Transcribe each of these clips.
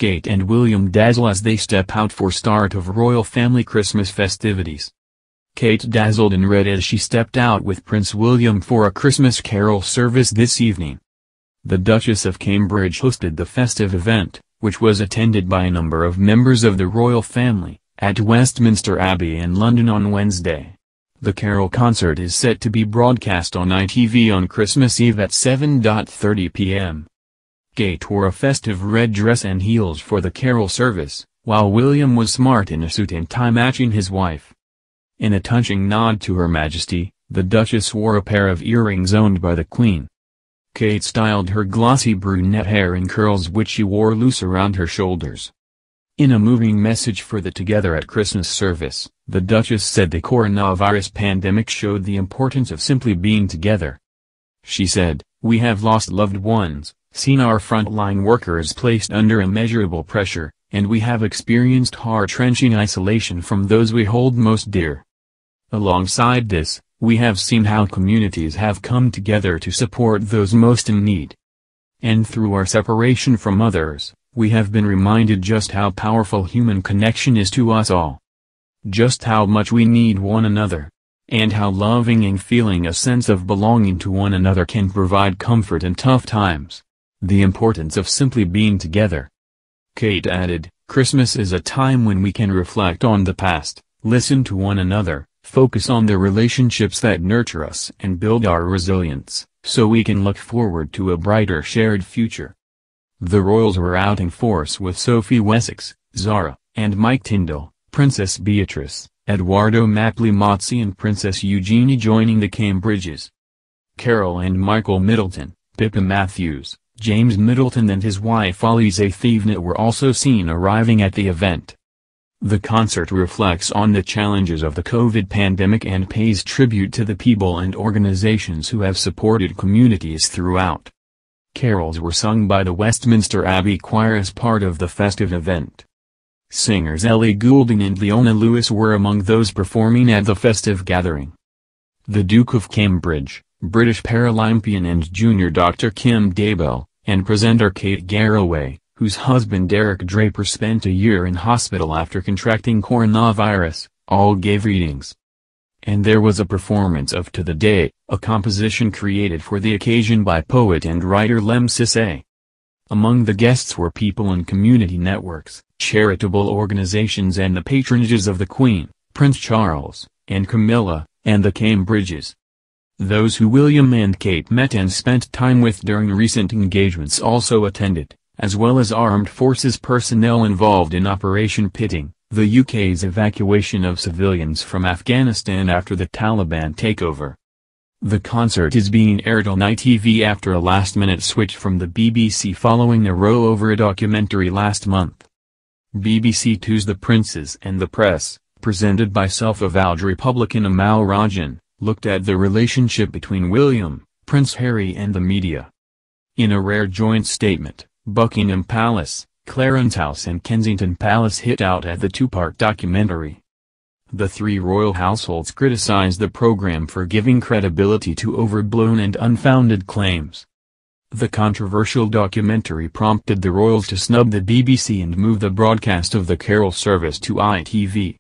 Kate and William dazzle as they step out for start of royal family Christmas festivities. Kate dazzled in red as she stepped out with Prince William for a Christmas carol service this evening. The Duchess of Cambridge hosted the festive event, which was attended by a number of members of the royal family, at Westminster Abbey in London on Wednesday. The carol concert is set to be broadcast on ITV on Christmas Eve at 7:30 p.m. Kate wore a festive red dress and heels for the carol service, while William was smart in a suit and tie matching his wife. In a touching nod to Her Majesty, the Duchess wore a pair of earrings owned by the Queen. Kate styled her glossy brunette hair in curls which she wore loose around her shoulders. In a moving message for the Together at Christmas service, the Duchess said the coronavirus pandemic showed the importance of simply being together. She said, "We have lost loved ones, seen our frontline workers placed under immeasurable pressure, and we have experienced heart-wrenching isolation from those we hold most dear. Alongside this, we have seen how communities have come together to support those most in need. And through our separation from others, we have been reminded just how powerful human connection is to us all. Just how much we need one another. And how loving and feeling a sense of belonging to one another can provide comfort in tough times. The importance of simply being together." Kate added, "Christmas is a time when we can reflect on the past, listen to one another, focus on the relationships that nurture us and build our resilience, so we can look forward to a brighter shared future." The royals were out in force with Sophie Wessex, Zara, and Mike Tyndall, Princess Beatrice, Edoardo Mapley-Mozzi and Princess Eugenie joining the Cambridges. Carol and Michael Middleton, Pippa Matthews, James Middleton and his wife Alize Thevenet were also seen arriving at the event. The concert reflects on the challenges of the COVID pandemic and pays tribute to the people and organizations who have supported communities throughout. Carols were sung by the Westminster Abbey Choir as part of the festive event. Singers Ellie Goulding and Leona Lewis were among those performing at the festive gathering. The Duke of Cambridge, British Paralympian and junior Dr. Kim Daybell, and presenter Kate Garraway, whose husband Derek Draper spent a year in hospital after contracting coronavirus, all gave readings. And there was a performance of To the Day, a composition created for the occasion by poet and writer Lem Sissay. Among the guests were people in community networks, charitable organizations and the patronages of the Queen, Prince Charles, and Camilla, and the Cambridges. Those who William and Kate met and spent time with during recent engagements also attended, as well as armed forces personnel involved in Operation Pitting, the UK's evacuation of civilians from Afghanistan after the Taliban takeover. The concert is being aired on ITV after a last-minute switch from the BBC following a row over a documentary last month. BBC Two's The Princes and the Press, presented by self-avowed Republican Amal Rajan, looked at the relationship between William, Prince Harry and the media. In a rare joint statement, Buckingham Palace, Clarence House and Kensington Palace hit out at the two-part documentary. The three royal households criticized the program for giving credibility to overblown and unfounded claims. The controversial documentary prompted the royals to snub the BBC and move the broadcast of the carol service to ITV.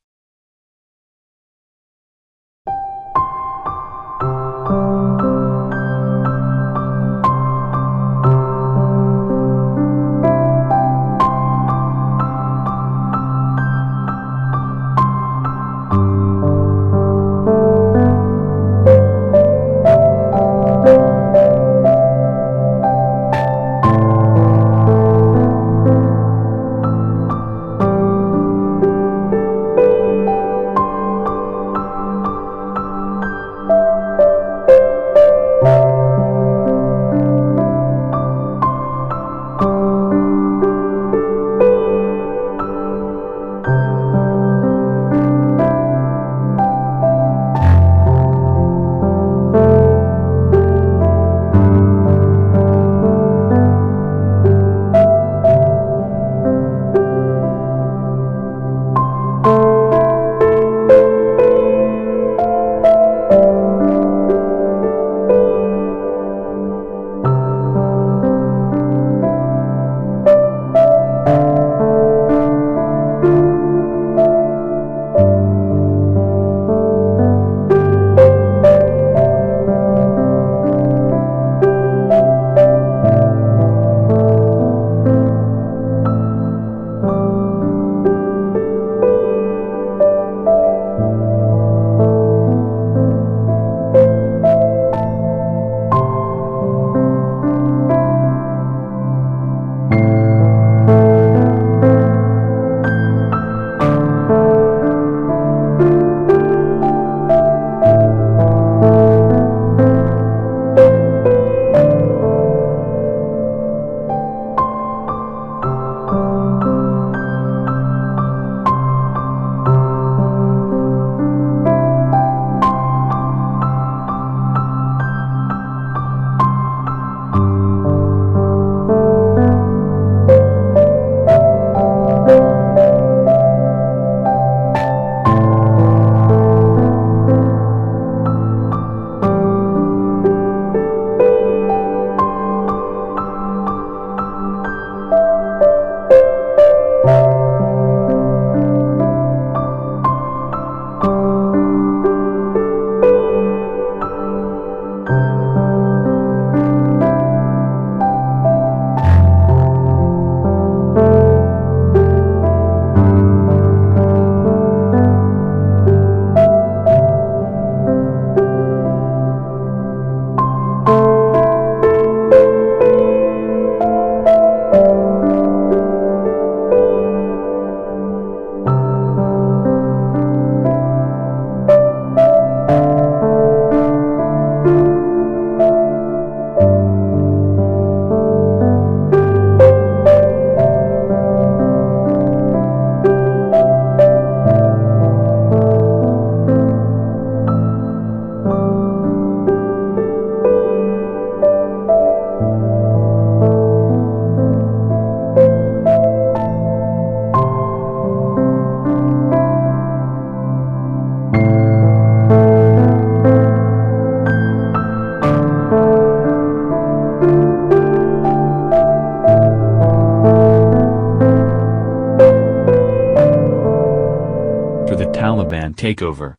takeover.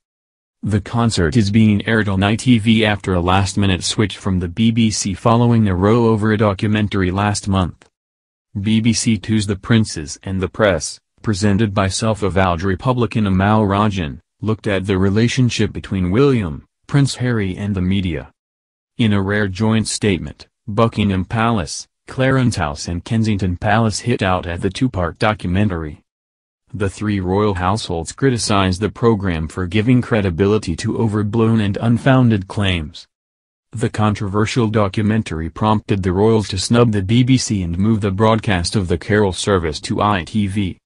The concert is being aired on ITV after a last-minute switch from the BBC following a row over a documentary last month. BBC Two's The Princes and the Press, presented by self-avowed Republican Amal Rajan, looked at the relationship between William, Prince Harry and the media. In a rare joint statement, Buckingham Palace, Clarence House and Kensington Palace hit out at the two-part documentary. The three royal households criticized the program for giving credibility to overblown and unfounded claims. The controversial documentary prompted the royals to snub the BBC and move the broadcast of the carol service to ITV.